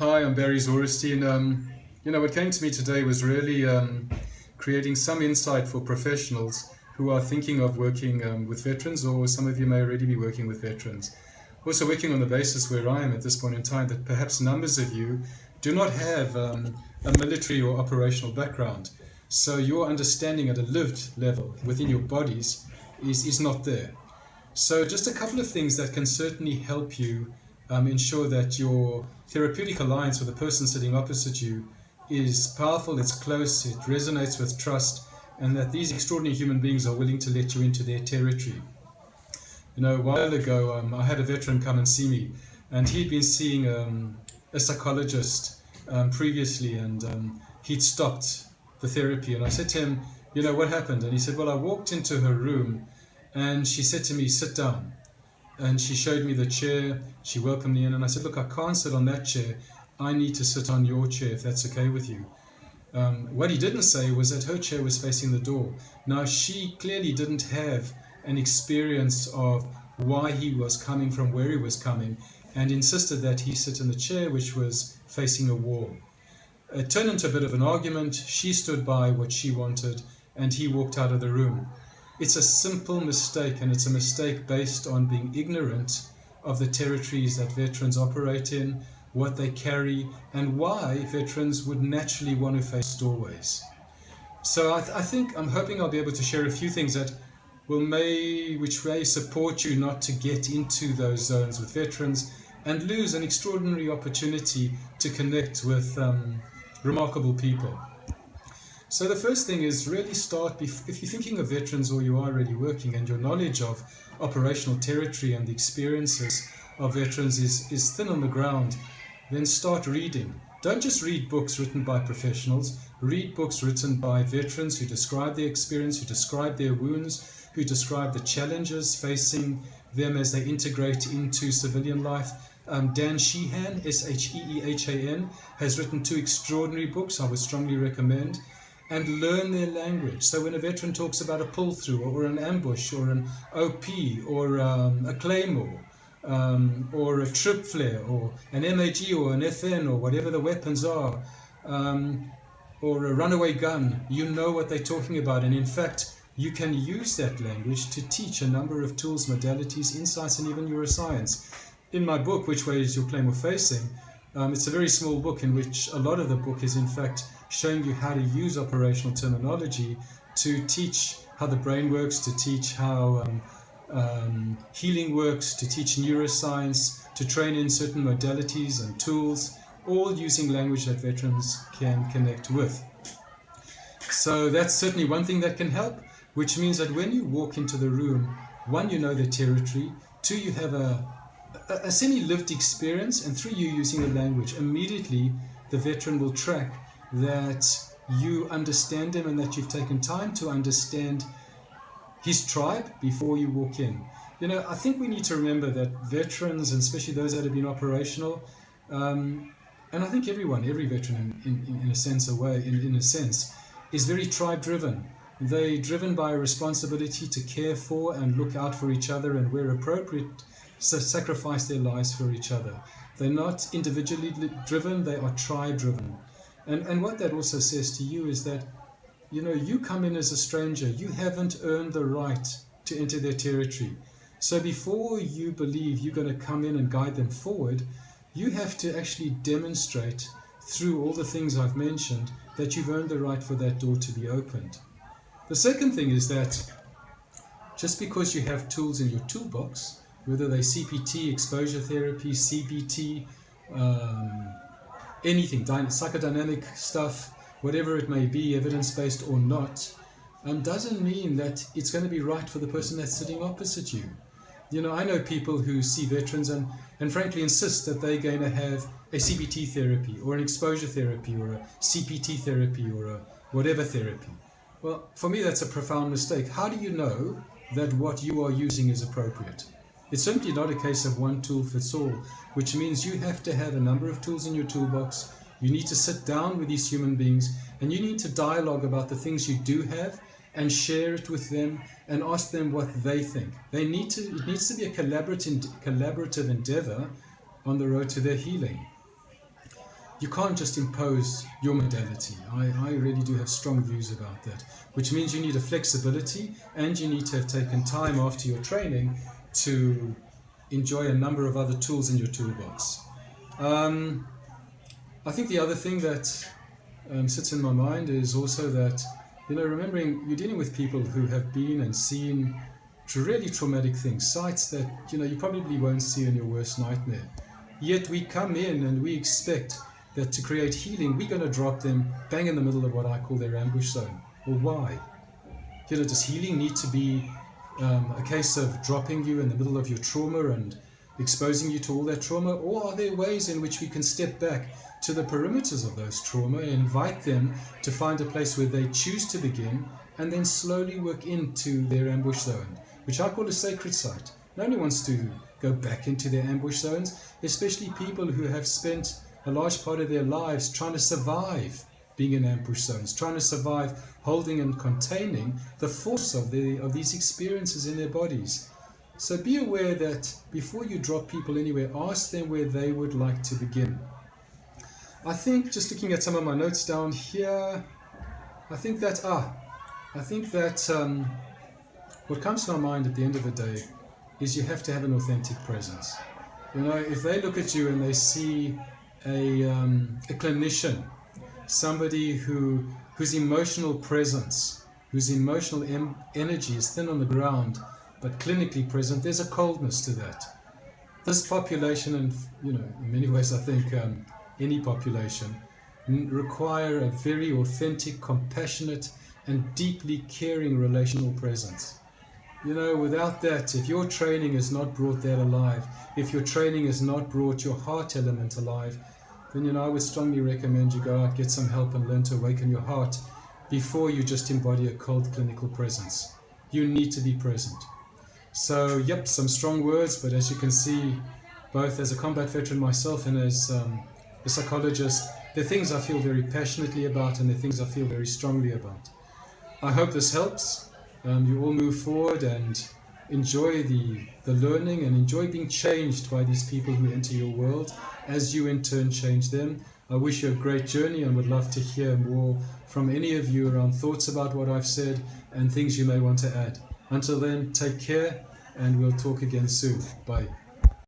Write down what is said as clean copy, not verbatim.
Hi, I'm Barry Zorestein. What came to me today was really creating some insight for professionals who are thinking of working with veterans, or some of you may already be working with veterans. Also working on the basis where I am at this point in time, that perhaps numbers of you do not have a military or operational background. So your understanding at a lived level within your bodies is not there. So just a couple of things that can certainly help you ensure that your therapeutic alliance with the person sitting opposite you is powerful, it's close, it resonates with trust, and that these extraordinary human beings are willing to let you into their territory. A while ago, I had a veteran come and see me, and he'd been seeing a psychologist previously, and he'd stopped the therapy. And I said to him, what happened? And he said, well, I walked into her room, and she said to me, sit down. And she showed me the chair, she welcomed me in, and I said, look, I can't sit on that chair, I need to sit on your chair, if that's okay with you. What he didn't say was that her chair was facing the door. Now, she clearly didn't have an experience of why he was coming from where he was coming, and insisted that he sit in the chair which was facing a wall. It turned into a bit of an argument. She stood by what she wanted, and he walked out of the room. It's a simple mistake, and it's a mistake based on being ignorant of the territories that veterans operate in, what they carry, and why veterans would naturally want to face doorways. So I'm hoping I'll be able to share a few things that which may support you not to get into those zones with veterans and lose an extraordinary opportunity to connect with remarkable people. So the first thing is really start, if you're thinking of veterans or you are already working and your knowledge of operational territory and the experiences of veterans is thin on the ground, then start reading. Don't just read books written by professionals, read books written by veterans who describe their experience, who describe their wounds, who describe the challenges facing them as they integrate into civilian life. Dan Sheehan, Sheehan, has written 2 extraordinary books I would strongly recommend. And learn their language. So when a veteran talks about a pull-through or an ambush or an OP or a claymore or a trip flare or an MAG or an FN or whatever the weapons are, or a runaway gun, you know what they're talking about. And in fact, you can use that language to teach a number of tools, modalities, insights, and even neuroscience. In my book, Which Way is Your Claymore Facing? It's a very small book in which a lot of the book is in fact showing you how to use operational terminology to teach how the brain works, to teach how healing works, to teach neuroscience, to train in certain modalities and tools, all using language that veterans can connect with. So that's certainly one thing that can help, which means that when you walk into the room, 1, you know the territory, 2, you have a semi-lived experience, and 3, you're using the language. Immediately, the veteran will track that you understand him and that you've taken time to understand his tribe before you walk in. I think we need to remember that veterans, and especially those that have been operational, and I think every veteran in a sense, is very tribe-driven. They're driven by a responsibility to care for and look out for each other, and where appropriate, sacrifice their lives for each other. They're not individually driven, they are tribe-driven. And what that also says to you is that, you come in as a stranger, you haven't earned the right to enter their territory. So before you believe you're going to come in and guide them forward, you have to actually demonstrate through all the things I've mentioned that you've earned the right for that door to be opened. The second thing is that just because you have tools in your toolbox, whether they're CPT, exposure therapy, CBT, anything, psychodynamic stuff, whatever it may be, evidence-based or not, doesn't mean that it's going to be right for the person that's sitting opposite you. I know people who see veterans and frankly insist that they're going to have a CBT therapy or an exposure therapy or a CPT therapy or a whatever therapy. Well, for me, that's a profound mistake. How do you know that what you are using is appropriate? It's simply not a case of one tool fits all, which means you have to have a number of tools in your toolbox. You need to sit down with these human beings, and you need to dialogue about the things you do have and share it with them and ask them what they think. It needs to be a collaborative endeavor on the road to their healing. you can't just impose your modality. I really do have strong views about that, which means you need a flexibility and you need to have taken time after your training to enjoy a number of other tools in your toolbox. I think the other thing that sits in my mind is also that, remembering you're dealing with people who have been and seen really traumatic things, sights that, you probably won't see in your worst nightmare. Yet we come in and we expect that to create healing, we're going to drop them bang in the middle of what I call their ambush zone. Well, why? Does healing need to be a case of dropping you in the middle of your trauma and exposing you to all that trauma? Or are there ways in which we can step back to the perimeters of those trauma and invite them to find a place where they choose to begin and then slowly work into their ambush zone, which I call a sacred site? No one wants to go back into their ambush zones, especially people who have spent a large part of their lives trying to survive being in ambush zones, trying to survive holding and containing the force of these experiences in their bodies. So be aware that before you drop people anywhere, ask them where they would like to begin. I think, just looking at some of my notes down here, I think that what comes to my mind at the end of the day is you have to have an authentic presence. If they look at you and they see a clinician, somebody whose emotional presence, whose emotional energy is thin on the ground, but clinically present, there's a coldness to that. This population, and in many ways I think any population, require a very authentic, compassionate, and deeply caring relational presence. Without that, if your training has not brought that alive, if your training has not brought your heart element alive, then I would strongly recommend you go out, get some help, and learn to awaken your heart before you just embody a cold clinical presence. You need to be present. So, yep, some strong words, but as you can see, both as a combat veteran myself and as a psychologist, there are things I feel very passionately about and there are things I feel very strongly about. I hope this helps. You all move forward and enjoy the learning and enjoy being changed by these people who enter your world as you in turn change them. I wish you a great journey and would love to hear more from any of you around thoughts about what I've said and things you may want to add. Until then, take care and we'll talk again soon. Bye.